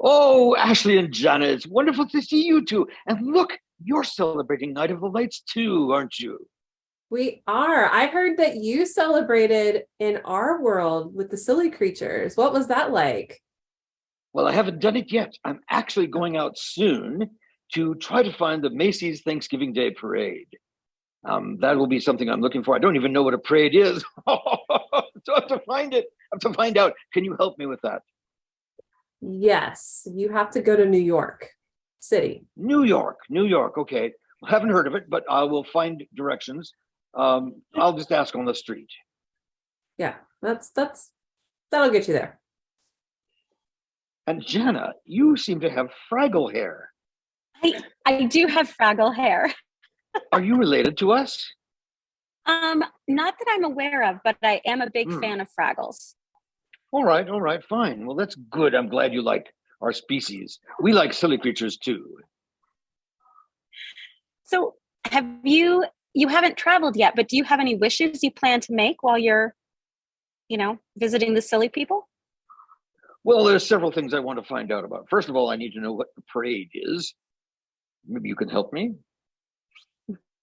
Oh, Ashley and Jana, it's wonderful to see you two. And look, you're celebrating Night of the Lights too, aren't you? We are. I heard that you celebrated in our world with the silly creatures. What was that like? Well, I haven't done it yet. I'm actually going out soon to try to find the Macy's Thanksgiving Day Parade. That will be something I'm looking for. I don't even know what a parade is. So I have to find it. I have to find out. Can you help me with that? Yes, you have to go to New York City. New York, New York. Okay. I haven't heard of it, but I will find directions. I'll just ask on the street. Yeah, that'll get you there. And Jana, you seem to have Fraggle hair. I do have Fraggle hair. Are you related to us? Not that I'm aware of, but I am a big fan of Fraggles. All right, fine. Well, that's good. I'm glad you like our species. We like silly creatures too. So you haven't traveled yet, but do you have any wishes you plan to make while you're, visiting the silly people? Well, there's several things I want to find out about. First of all, I need to know what the parade is. Maybe you can help me.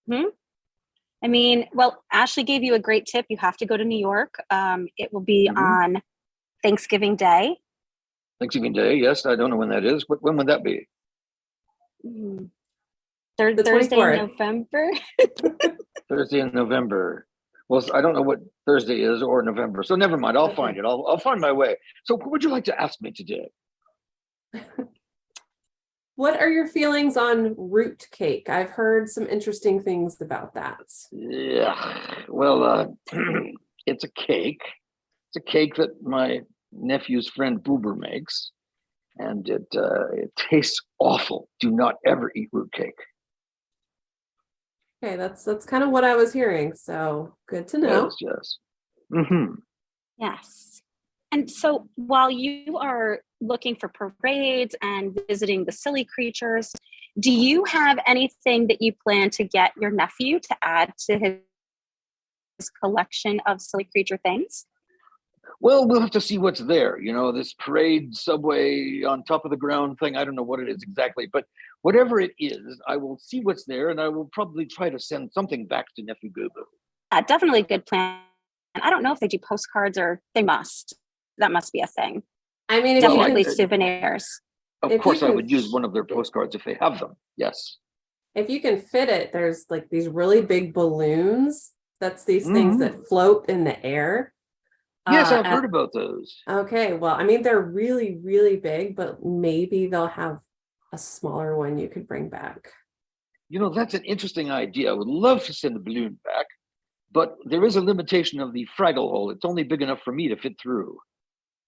I mean, well, Ashley gave you a great tip. You have to go to New York. It will be on Thanksgiving Day. Thanksgiving Day, yes. I don't know when that is. When would that be? Thursday in November. Thursday in November. Well, I don't know what Thursday is or November. So never mind. I'll find it. I'll find my way. So what would you like to ask me today? What are your feelings on root cake? I've heard some interesting things about that. Yeah, well, it's a cake. It's a cake that my nephew's friend Boober makes, and it tastes awful. Do not ever eat root cake. Okay, that's kind of what I was hearing. So good to know. Yes. Yes. And so while you are looking for parades and visiting the silly creatures, do you have anything that you plan to get your nephew to add to his collection of silly creature things? Well, we'll have to see what's there. This parade subway on top of the ground thing. I don't know what it is exactly, but whatever it is, I will see what's there, and I will probably try to send something back to nephew Gobo. Definitely a good plan. I don't know if they do postcards or they must. That must be a thing. I mean, definitely souvenirs. Of course, I would use one of their postcards if they have them. Yes. If you can fit it, there's like these really big balloons. That's these things that float in the air. Yes, I've heard about those. Okay, well, I mean, they're really, really big, but maybe they'll have a smaller one you could bring back. That's an interesting idea. I would love to send the balloon back, but there is a limitation of the Fraggle hole. It's only big enough for me to fit through.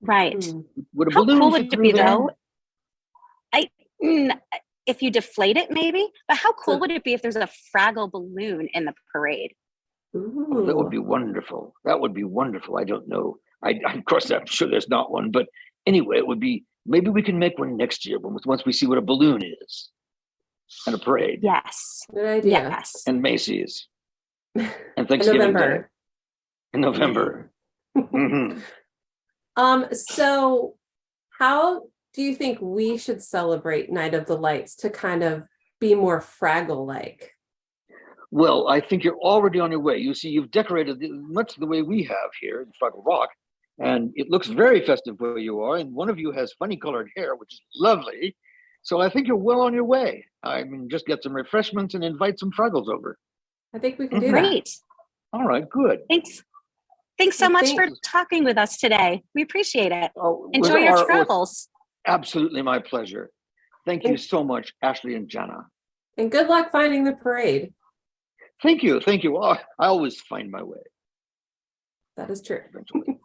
Right. Would a How balloon cool fit would it through be, there? though? If you deflate it, maybe. But how cool would it be if there's a Fraggle balloon in the parade? Oh, that would be wonderful. That would be wonderful. I don't know. Of course, I'm sure there's not one, but anyway, it would be. Maybe we can make one next year once we see what a balloon is, and a parade. Yes. Good idea. Yes. And Macy's. And Thanksgiving Day. In November. So how do you think we should celebrate Night of the Lights to kind of be more Fraggle-like? Well, I think you're already on your way. You see, you've decorated much the way we have here in Fraggle Rock, and it looks very festive where you are, and one of you has funny colored hair, which is lovely. So I think you're well on your way. I mean, just get some refreshments and invite some Fraggles over. I think we can do Great. that. All right, good. Thanks so much for talking with us today. We appreciate it. Enjoy your travels. Absolutely my pleasure. Thank you so much, Ashley and Jana. And good luck finding the parade. Thank you. Oh, I always find my way. That is true. Eventually.